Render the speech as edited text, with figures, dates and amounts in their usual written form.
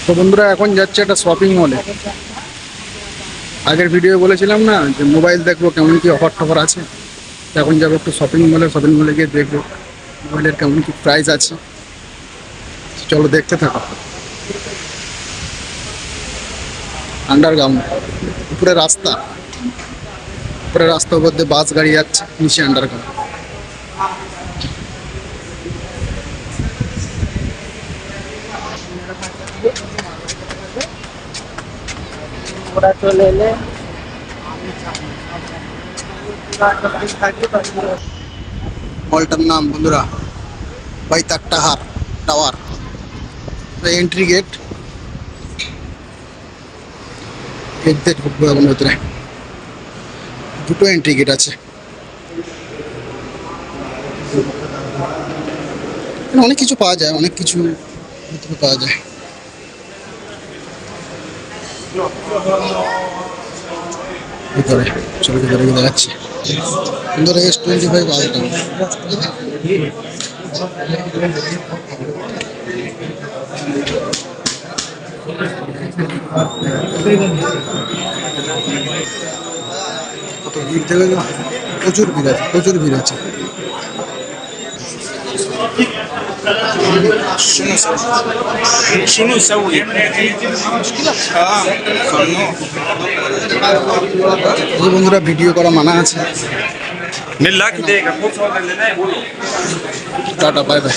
তো বন্ধুরা এখন যাচ্ছে একটা শপিং মলে। আগের ভিডিও বলেছিলাম না যে মোবাইল দেখবো কেমন কি অফার টফার আছে। তো এখন যাবো একটু শপিং মলে গিয়ে দেখবো মোবাইলের কেমন কি প্রাইস আছে। চলো দেখতে থাকো। আন্ডারগ্রাউন্ড উপরে রাস্তা উপর দিয়ে বাস গাড়ি যাচ্ছে, নিচে আন্ডারগ্রাউন্ড। চলে এলে মলটার নাম বন্ধুরা বাইতাক্টাহার টাওয়ার। এন্ট্রি গেট দিয়ে ঢুকবো এখন ভেতরে। দুটো এন্ট্রি গেট আছে। অনেক কিছু পাওয়া যায়, অনেক কিছু ভিতরে পাওয়া যায়। ভিতরে চলে ভিতরে গিয়ে দেখাচ্ছি। ভিতরে S25 আলট্রা। কত ভিড় দেখে, প্রচুর ভিড় আছে, প্রচুর ভিড় আছে। شنو نسوي؟ বন্ধুরা ভিডিও করা মানা আছে। من لا كده টাটা, বাই বাই।